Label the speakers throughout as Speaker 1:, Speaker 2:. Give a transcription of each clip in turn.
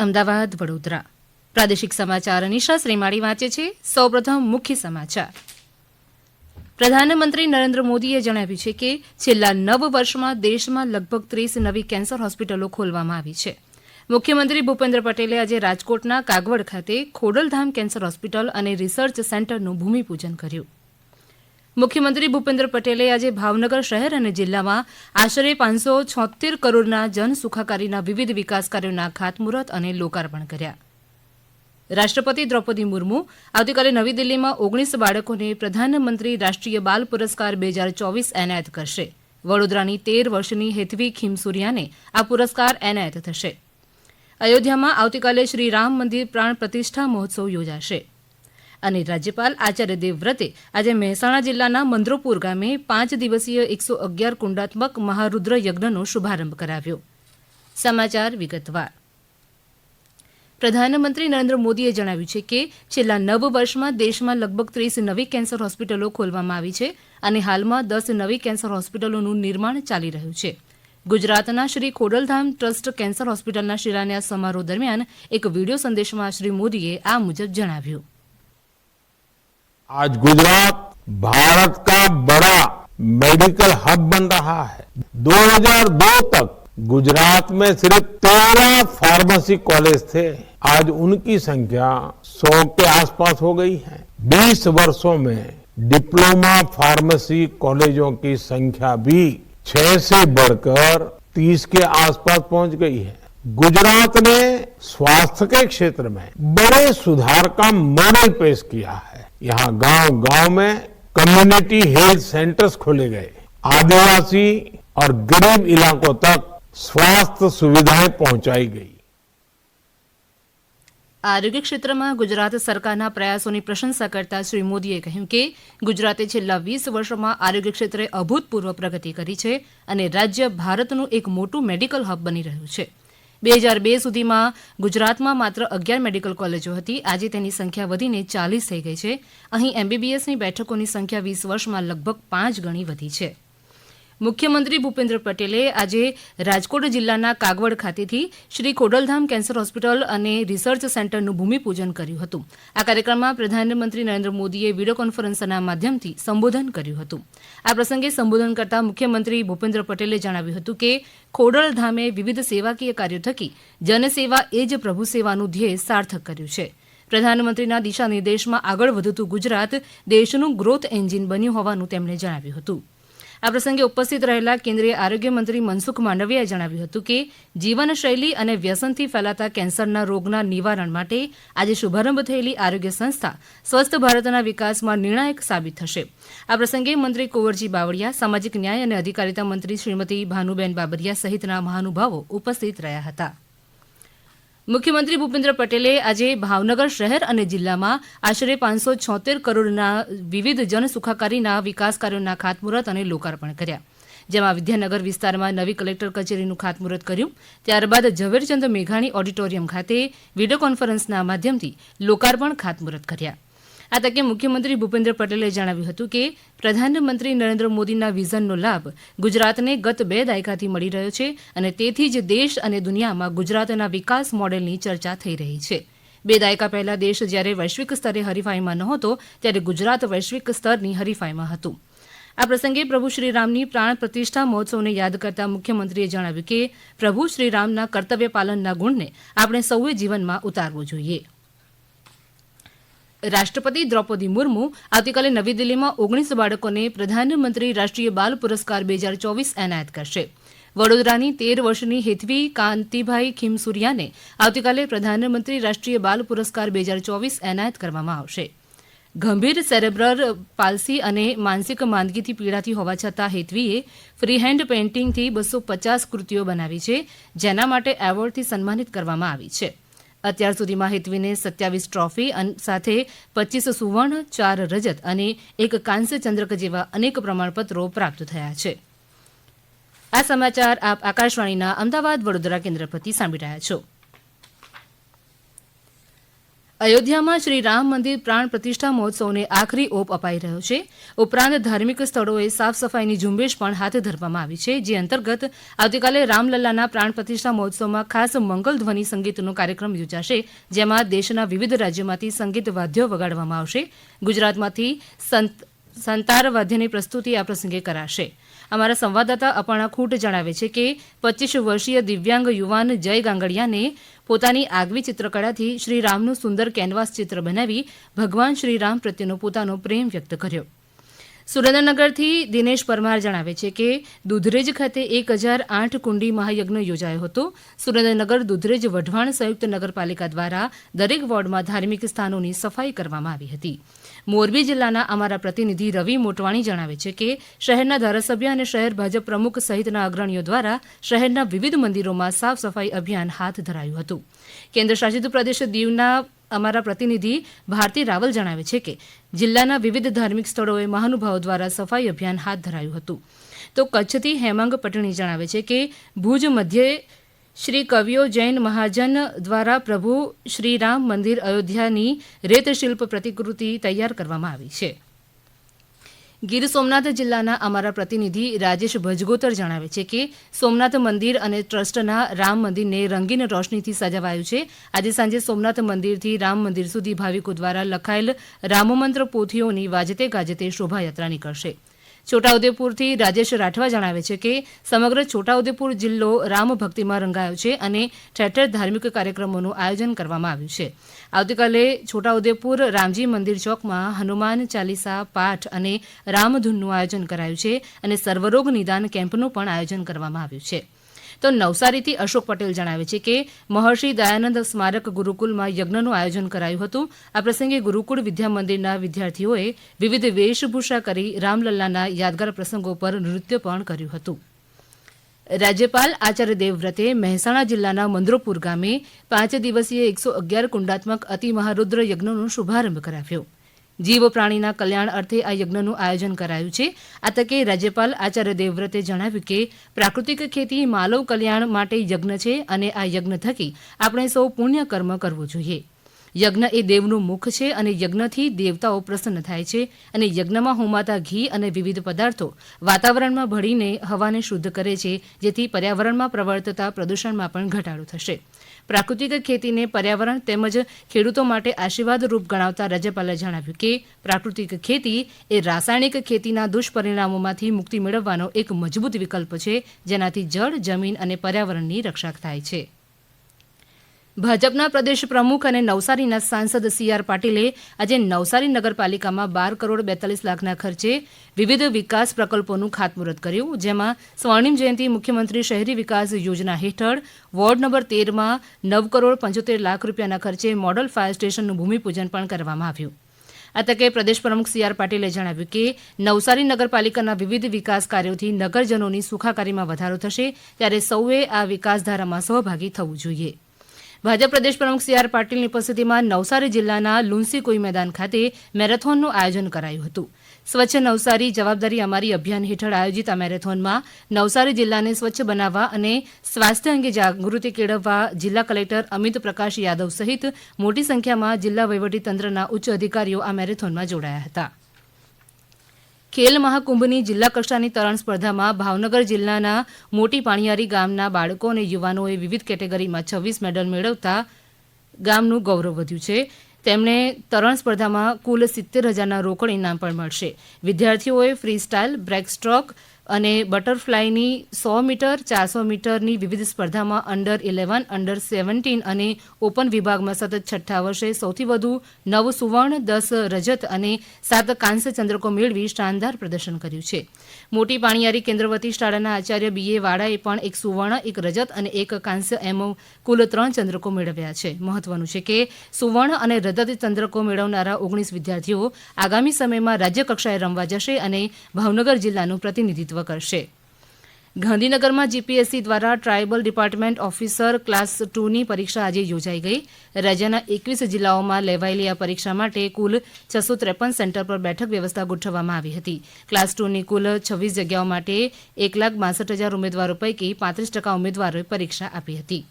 Speaker 1: અમદાવાદ વડોદરા પ્રાદેશિક સમાચાર અનિશા શ્રીમાળી વાંચે છે. સૌપ્રથમ મુખ્ય સમાચાર. પ્રધાનમંત્રી નરેન્દ્ર મોદીએ જણાવ્યું છે કે છેલ્લા 9 વર્ષમાં દેશમાં લગભગ 30 નવી કેન્સર હોસ્પિટલો ખોલવામાં આવી છે. મુખ્યમંત્રી ભૂપેન્દ્ર પટેલે આજે રાજકોટના કાગવડ ખાતે ખોડલધામ કેન્સર હોસ્પિટલ અને રિસર્ચ સેન્ટરનું ભૂમિપૂજન કર્યું. મુખ્યમંત્રી ભૂપેન્દ્ર પટેલે આજે ભાવનગર શહેર અને જિલ્લામાં આશરે 576 કરોડના જન સુખાકારીના વિવિધ વિકાસ કાર્યોના ખાતમુહૂર્ત અને લોકાર્પણ કર્યા. રાષ્ટ્રપતિ દ્રૌપદી મુર્મુ આવતીકાલે નવી દિલ્હીમાં 19 બાળકોને પ્રધાનમંત્રી રાષ્ટ્રીય બાલ પુરસ્કાર 2024 એનાયત કરશે. વડોદરાની 13 વર્ષની હેતવી ખીમસુરિયાને આ પુરસ્કાર એનાયત થશે. અયોધ્યામાં આવતીકાલે શ્રી રામ મંદિર પ્રાણ પ્રતિષ્ઠા મહોત્સવ યોજાશે. અને રાજ્યપાલ આચાર્ય દેવવ્રતે આજે મહેસાણા જિલ્લાના મંદરોપુર ગામે 5 દિવસીય 111 કુંડાત્મક મહારુદ્ર યજ્ઞનો શુભારંભ કરાવ્યો. સમાચાર વિગતવાર. પ્રધાનમંત્રી નરેન્દ્ર મોદીએ જણાવ્યું છે કે છેલ્લા 9 વર્ષમાં દેશમાં લગભગ 30 નવી કેન્સર હોસ્પિટલો ખોલવામાં આવી છે અને હાલમાં 10 નવી કેન્સર હોસ્પિટલોનું નિર્માણ ચાલી રહ્યું છે. ગુજરાતના શ્રી ખોડલધામ ટ્રસ્ટ કેન્સર હોસ્પિટલના શિલાન્યાસ સમારોહ દરમિયાન એક વિડીયો સંદેશમાં શ્રી મોદીએ આ મુજબ જણાવ્યું.
Speaker 2: आज गुजरात भारत का बड़ा मेडिकल हब बन रहा है. 2002 तक गुजरात में सिर्फ 13 फार्मेसी कॉलेज थे. आज उनकी संख्या 100 के आसपास हो गई है. 20 वर्षों में डिप्लोमा फार्मेसी कॉलेजों की संख्या भी 6 से बढ़कर 30 के आसपास पहुंच गई है. गुजरात ने स्वास्थ्य के क्षेत्र में बड़े सुधार का मॉडल पेश किया है. यहाँ गांव गांव में कम्युनिटी हेल्थ सेंटर्स खोले गए. आदिवासी और गरीब इलाकों तक स्वास्थ्य सुविधाएं पहुंचाई गई.
Speaker 1: આરોગ્ય ક્ષેત્રમાં ગુજરાત સરકારના પ્રયાસોની પ્રશંસા કરતા શ્રી મોદીએ કહ્યું કે ગુજરાતે છેલ્લા 20 વર્ષોમાં આરોગ્ય ક્ષેત્રે અભૂતપૂર્વ પ્રગતિ કરી છે અને રાજ્ય ભારતનું એક મોટું મેડિકલ હબ બની રહ્યું છે. 2002 સુધીમાં ગુજરાતમાં માત્ર 11 મેડિકલ કોલેજો હતી. આજે તેની સંખ્યા વધીને 40 થઈ ગઈ છે. અહીં એમબીબીએસની બેઠકોની સંખ્યા 20 વર્ષમાં લગભગ 5 ગણી વધી છે. મુખ્યમંત્રી ભૂપેન્દ્ર પટેલે આજે રાજકોટ જિલ્લાના કાગવડ ખાતેથી શ્રી ખોડલધામ કેન્સર હોસ્પિટલ અને રિસર્ચ સેન્ટરનું ભૂમિપૂજન કર્યું હતું. આ કાર્યક્રમમાં પ્રધાનમંત્રી નરેન્દ્ર મોદીએ વિડીયો કોન્ફરન્સના માધ્યમથી સંબોધન કર્યું હતું. આ પ્રસંગે સંબોધન કરતા મુખ્યમંત્રી ભૂપેન્દ્ર પટેલે જણાવ્યું હતું કે ખોડલધામે વિવિધ સેવાકીય કાર્યો થકી જનસેવા એ જ પ્રભુ સેવાનું ધ્યેય સાર્થક કર્યું છે. પ્રધાનમંત્રીના દિશા નિર્દેશમાં આગળ વધતું ગુજરાત દેશનું ગ્રોથ એન્જિન બન્યું હોવાનું તેમણે જણાવ્યું હતું. આ પ્રસંગે ઉપસ્થિત રહેલા કેન્દ્રીય આરોગ્ય મંત્રી મનસુખ માંડવિયાએ જણાવ્યું હતું કે જીવનશૈલી અને વ્યસનથી ફેલાતા કેન્સરના રોગના નિવારણ માટે આજે શુભારંભ થયેલી આરોગ્ય સંસ્થા સ્વસ્થ ભારતના વિકાસમાં નિર્ણાયક સાબિત થશે. આ પ્રસંગે મંત્રી કુંવરજી બાવળિયા, સામાજિક ન્યાય અને અધિકારિતા મંત્રી શ્રીમતી ભાનુબેન બાબરિયા સહિતના મહાનુભાવો ઉપસ્થિત રહ્યા હતા. મુખ્યમંત્રી ભૂપેન્દ્ર પટેલે આજે ભાવનગર શહેર અને જિલ્લામાં આશરે 576 કરોડના વિવિધ જન સુખાકારીના વિકાસ કાર્યોના ખાતમુહૂર્ત અને લોકાર્પણ કર્યા. જેમાં વિદ્યાનગર વિસ્તારમાં નવી કલેક્ટર કચેરીનું ખાતમુહૂર્ત કર્યું. ત્યારબાદ ઝવેરચંદ મેઘાણી ઓડિટોરિયમ ખાતે વિડીયો કોન્ફરન્સના માધ્યમથી લોકાર્પણ ખાતમુહૂર્ત કર્યા. આ તકે મુખ્યમંત્રી ભૂપેન્દ્ર પટેલે જણાવ્યું હતું કે પ્રધાનમંત્રી નરેન્દ્ર મોદીના વિઝનનો લાભ ગુજરાતને ગત 2 દાયકાથી મળી રહ્યો છે અને તેથી જ દેશ અને દુનિયામાં ગુજરાતના વિકાસ મોડેલની ચર્ચા થઈ રહી છે. 2 દાયકા પહેલા દેશ જ્યારે વૈશ્વિક સ્તરે હરીફાઈમાં નહોતો ત્યારે ગુજરાત વૈશ્વિક સ્તરની હરીફાઈમાં હતું. આ પ્રસંગે પ્રભુ શ્રીરામની પ્રાણ પ્રતિષ્ઠા મહોત્સવને યાદ કરતા મુખ્યમંત્રીએ જણાવ્યું કે પ્રભુ શ્રીરામના કર્તવ્ય પાલનના ગુણને આપણે સૌએ જીવનમાં ઉતારવો જોઈએ. રાષ્ટ્રપતિ દ્રૌપદી મુર્મુ આવતીકાલે નવી દિલ્હીમાં 19 બાળકોને પ્રધાનમંત્રી રાષ્ટ્રીય બાલ પુરસ્કાર 2024 એનાયત કરશે. વડોદરાની 13 વર્ષની હેતવી કાંતિભાઈ ખીમસુરિયાને આવતીકાલે પ્રધાનમંત્રી રાષ્ટ્રીય બાલ પુરસ્કાર 2024 એનાયત કરવામાં આવશે. ગંભીર સેરેબ્રલ પાલ્સી અને માનસિક માંદગીથી પીડાતી હોવા છતાં હેતવીએ ફ્રીહેન્ડ પેઇન્ટિંગથી 250 કૃતિઓ બનાવી છે, જેના માટે એવોર્ડથી સન્માનિત કરવામાં આવી છે. અત્યાર સુધીમાં હેતવીને 27 ટ્રોફી સાથે 25 સુવર્ણ, 4 રજત અને 1 કાંસ્ય ચંદ્રક જેવા અનેક પ્રમાણપત્રો પ્રાપ્ત થયા છે. આ સમાચાર આપ આકાશવાણીના અમદાવાદ વડોદરા કેન્દ્ર પરથી સાંભળી રહ્યા છો. અયોધ્યામાં શ્રી રામ મંદિર પ્રાણ પ્રતિષ્ઠા મહોત્સવને આખરી ઓપ અપાઈ રહ્યો છે. ઉપરાંત ધાર્મિક સ્થળોએ સાફ સફાઈની ઝુંબેશ પણ હાથ ધરવામાં આવી છે, જે અંતર્ગત આવતીકાલે રામલલ્લાના પ્રાણ પ્રતિષ્ઠા મહોત્સવમાં ખાસ મંગલ ધ્વનિ સંગીતનો કાર્યક્રમ યોજાશે, જેમાં દેશના વિવિધ રાજ્યોમાંથી સંગીત વાદ્યો વગાડવામાં આવશે. ગુજરાતમાંથી સંતાર વાદ્યની પ્રસ્તુતિ આ પ્રસંગે કરાશે. અમારા સંવાદદાતા અપર્ણા ખૂંટ જણાવે છે કે 25 વર્ષીય દિવ્યાંગ યુવાન જય ગાંગડિયાને પોતાની આગવી ચિત્રકળાથી શ્રીરામનું સુંદર કેનવાસ ચિત્ર બનાવી ભગવાન શ્રીરામ પ્રત્યેનો પોતાનો પ્રેમ વ્યક્ત કર્યો. સુરેન્દ્રનગરથી દિનેશ પરમાર જણાવે છે કે દુધરેજ ખાતે 1008 કુંડી મહાયજ્ઞ યોજાયો હતો. સુરેન્દ્રનગર દુધરેજ વઢવાણ સંયુક્ત નગરપાલિકા દ્વારા દરેક વોર્ડમાં ધાર્મિક સ્થાનોની સફાઈ કરવામાં આવી હતી. મોરબી જિલ્લાના અમારા પ્રતિનિધિ રવિ મોટવાણી જણાવે છે કે શહેરના ધારાસભ્ય અને શહેર ભાજપ પ્રમુખ સહિતના અગ્રણીઓ દ્વારા શહેરના વિવિધ મંદિરોમાં સાફ સફાઈ અભિયાન હાથ ધરાયું હતું. કેન્દ્ર શાસિત પ્રદેશ દીવના અમારા પ્રતિનિધિ ભારતી રાવલ જણાવે છે કે જિલ્લાના વિવિધ ધાર્મિક સ્થળોએ મહાનુભાવો દ્વારા સફાઈ અભિયાન હાથ ધરાયું હતું. તો કચ્છથી હેમાંગ પટણી જણાવે છે કે ભુજ મધ્યે શ્રી કવિઓ જૈન મહાજન દ્વારા પ્રભુ શ્રીરામ મંદિર અયોધ્યાની રેત શિલ્પ પ્રતિકૃતિ તૈયાર કરવામાં આવી છે. ગીર સોમનાથ જિલ્લાના અમારા પ્રતિનિધિ રાજેશ ભજગોતર જણાવે છે કે સોમનાથ મંદિર અને ટ્રસ્ટના રામ મંદિરને રંગીન રોશનીથી સજાવાયું છે. આજે સાંજે સોમનાથ મંદિરથી રામ મંદિર સુધી ભાવિકો દ્વારા લખાયેલ રામમંત્ર પોથીઓની વાજતે ગાજતે શોભાયાત્રા નીકળશે. છોટાઉદેપુરથી રાજેશ રાઠવા જણાવે છે કે સમગ્ર છોટાઉદેપુર જિલ્લો રામ ભક્તિમાં રંગાયો છે અને ઠેર ઠેર ધાર્મિક કાર્યક્રમોનું આયોજન કરવામાં આવ્યું છે. આવતીકાલે છોટાઉદેપુર રામજી મંદિર ચોકમાં હનુમાન ચાલીસા પાઠ અને રામધૂનનું આયોજન કરાયું છે અને સર્વરોગ નિદાન કેમ્પનું પણ આયોજન કરવામાં આવ્યું છે. તો નવસારીથી અશોક પટેલ જણાવે છે કે મહર્ષિ દયાનંદ સ્મારક ગુરુકુલમાં યજ્ઞનું આયોજન કરાયું હતું. આ પ્રસંગે ગુરુકુળ વિદ્યા મંદિરના વિદ્યાર્થીઓએ વિવિધ વેશભૂષા કરી રામલલ્લાના યાદગાર પ્રસંગો પર નૃત્ય પણ કર્યું હતું. રાજ્યપાલ આચાર્ય દેવવ્રતે મહેસાણા જિલ્લાના મંદરોપુર ગામે 5 દિવસીય 111 કુંડાત્મક અતિ મહારુદ્ર યજ્ઞનો શુભારંભ કરાવ્યો. જીવ પ્રાણીના કલ્યાણ અર્થે આ યજ્ઞનું આયોજન કરાયું છે. આ તકે રાજ્યપાલ આચાર્ય દેવવ્રતે જણાવ્યું કે પ્રાકૃતિક ખેતી માનવ કલ્યાણ માટે યજ્ઞ છે અને આ યજ્ઞ થકી આપણે સૌ પુણ્ય કર્મ કરવું જોઈએ. યજ્ઞ એ દેવનું મુખ છે અને યજ્ઞથી દેવતાઓ પ્રસન્ન થાય છે અને યજ્ઞમાં હોમાતા ઘી અને વિવિધ પદાર્થો વાતાવરણમાં ભળીને હવાને શુદ્ધ કરે છે, જેથી પર્યાવરણમાં પ્રવર્તતા પ્રદૂષણમાં પણ ઘટાડો થશે. પ્રાકૃતિક ખેતીને પર્યાવરણ તેમજ ખેડૂતો માટે આશીર્વાદરૂપ ગણાવતા રાજ્યપાલે જણાવ્યું કે પ્રાકૃતિક ખેતી એ રાસાયણિક ખેતીના દુષ્પરિણામોમાંથી મુક્તિ મેળવવાનો એક મજબૂત વિકલ્પ છે, જેનાથી જળ, જમીન અને પર્યાવરણની રક્ષા થાય છે. ભાજપના પ્રદેશ પ્રમુખ અને નવસારીના સાંસદ CR પાટીલે આજે નવસારી નગરપાલિકામાં 12 કરોડ 42 લાખના ખર્ચે વિવિધ વિકાસ પ્રકલ્પોનું ખાતમુહૂર્ત કર્યું, જેમાં સ્વર્ણિમ જયંતિ મુખ્યમંત્રી શહેરી વિકાસ યોજના હેઠળ વોર્ડ નંબર 13માં 9 કરોડ 75 લાખ રૂપિયાના ખર્ચે મોડલ ફાયર સ્ટેશનનું ભૂમિપૂજન પણ કરવામાં આવ્યું. આ તકે પ્રદેશ પ્રમુખ CR પાટીલે જણાવ્યું કે નવસારી નગરપાલિકાના વિવિધ વિકાસ કાર્યોથી નગરજનોની સુખાકારીમાં વધારો થશે, ત્યારે સૌએ આ વિકાસધારામાં સહભાગી થવું જોઈએ. ભાજપ પ્રદેશ પ્રમુખ CR પાટીલની ઉપસ્થિતિમાં નવસારી જિલ્લાના લુન્સી મેદાન ખાતે મેરેથોનનું આયોજન કરાયું હતું. સ્વચ્છ નવસારી જવાબદારી અમારી અભિયાન હેઠળ આયોજિત આ મેરેથોનમાં નવસારી જિલ્લાને સ્વચ્છ બનાવવા અને સ્વાસ્થ્ય અંગે જાગૃતિ કેળવવા જિલ્લા કલેક્ટર અમિત પ્રકાશ યાદવ સહિત મોટી સંખ્યામાં જિલ્લા વહીવટીતંત્રના ઉચ્ચ અધિકારીઓ આ મેરેથોનમાં જોડાયા હતા. ખેલ મહાકુંભની જિલ્લા કક્ષાની તરણ સ્પર્ધામાં ભાવનગર જિલ્લાના મોટી પાણીયારી ગામના બાળકો અને યુવાનોએ વિવિધ કેટેગરીમાં 26 મેડલ મેળવતા ગામનું ગૌરવ વધ્યું છે. તેમને તરણ સ્પર્ધામાં કુલ 70,000ના રોકડ ઇનામ પણ મળશે. વિદ્યાર્થીઓએ ફ્રી સ્ટાઇલ, બ્રેક સ્ટ્રોક અને બટરફ્લાયની 100 મીટર, 400 મીટરની વિવિધ સ્પર્ધામાં અંડર 11, અંડર 17 અને ઓપન વિભાગમાં સતત છઠ્ઠા વર્ષે સૌથી વધુ 9 સુવર્ણ, 10 રજત અને 7 કાંસ્ય ચંદ્રકો મેળવી શાનદાર પ્રદર્શન કર્યું છે. મોટી પાણીયારી કેન્દ્રવતી શાળાના આચાર્ય BA વાડાએ પણ 1 સુવર્ણ, 1 રજત અને 1 કાંસ્ય એમ કુલ 3 ચંદ્રકો મેળવ્યા છે. મહત્વનું છે કે સુવર્ણ અને રજત ચંદ્રકો મેળવનારા 19 વિદ્યાર્થીઓ આગામી સમયમાં રાજ્ય કક્ષાએ રમવા જશે અને ભાવનગર જિલ્લાનું પ્રતિનિધિત્વ કરશે. ગાંધીનગરમાં GPSC દ્વારા ટ્રાયબલ ડિપાર્ટમેન્ટ ઓફિસર ક્લાસ 2ની પરીક્ષા આજે યોજાઈ ગઈ. રાજ્યના 21 જિલ્લાઓમાં લેવાયેલી આ પરીક્ષા માટે કુલ 653 સેન્ટર પર બેઠક વ્યવસ્થા ગોઠવવામાં આવી હતી. ક્લાસ 2ની કુલ 26 જગ્યાઓ માટે 1,62,000 ઉમેદવારો પૈકી 35% ઉમેદવારોએ પરીક્ષા આપી હતી.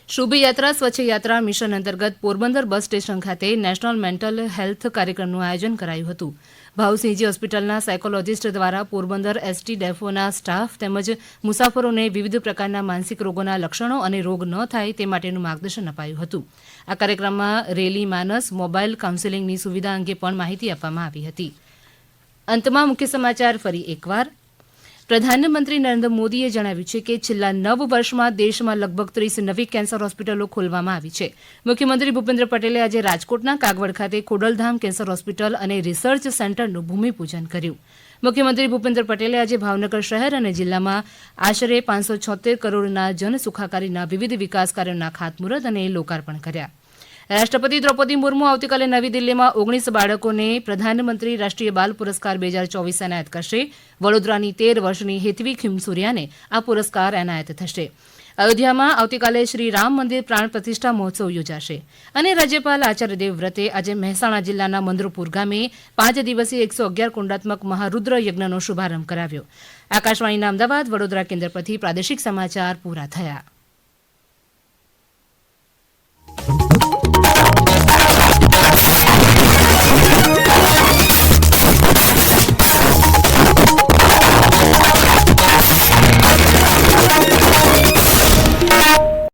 Speaker 1: શુભ યાત્રા સ્વચ્છ યાત્રા મિશન અંતર્ગત પોરબંદર બસ સ્ટેશન ખાતે નેશનલ મેન્ટલ હેલ્થ કાર્યક્રમનું આયોજન કરાયું હતું. ભાવસિંહજી હોસ્પિટલના સાયકોલોજીસ્ટ દ્વારા પોરબંદર એસટી ડેપોના સ્ટાફ તેમજ મુસાફરોને વિવિધ પ્રકારના માનસિક રોગોના લક્ષણો અને રોગ ન થાય તે માટેનું માર્ગદર્શન અપાયું હતું. આ કાર્યક્રમમાં રેલી માનસ મોબાઈલ કાઉન્સેલિંગની સુવિધા અંગે પણ માહિતી આપવામાં આવી હતી. અંતમાં મુખ્ય સમાચાર ફરી એકવાર. પ્રધાનમંત્રી નરેન્દ્ર મોદીએ જણાવ્યું છે કે છેલ્લા 9 વર્ષમાં દેશમાં લગભગ 30 નવી કેન્સર હોસ્પિટલો ખોલવામાં આવી છે. મુખ્યમંત્રી ભૂપેન્દ્ર પટેલે આજે રાજકોટના કાગવડ ખાતે ખોડલધામ કેન્સર હોસ્પિટલ અને રિસર્ચ સેન્ટરનું ભૂમિપૂજન કર્યું. મુખ્યમંત્રી ભૂપેન્દ્ર પટેલે આજે ભાવનગર શહેર અને જિલ્લામાં આશરે 576 કરોડના જન સુખાકારીના વિવિધ વિકાસ કાર્યોના ખાતમુહૂર્ત અને લોકાર્પણ કર્યા. રાષ્ટ્રપતિ દ્રૌપદી મુર્મુ આવતીકાલે નવી દિલ્હીમાં 19 બાળકોને પ્રધાનમંત્રી રાષ્ટ્રીય બાલ પુરસ્કાર 2024 એનાયત કરશે. વડોદરાની 13 વર્ષની હેતવી ખીમસુરિયાને આ પુરસ્કાર એનાયત થશે. અયોધ્યામાં આવતીકાલે શ્રી રામ મંદિર પ્રાણ પ્રતિષ્ઠા મહોત્સવ યોજાશે. અને રાજ્યપાલ આચાર્ય દેવવ્રતે આજે મહેસાણા જિલ્લાના મંદરૂપુર ગામે 5 દિવસીય 111 કુંડાત્મક મહારુદ્ર યજ્ઞનો શુભારંભ કરાવ્યો. આકાશવાણીના અમદાવાદ વડોદરા કેન્દ્ર પરથી પ્રાદેશિક સમાચાર પૂરા થયા.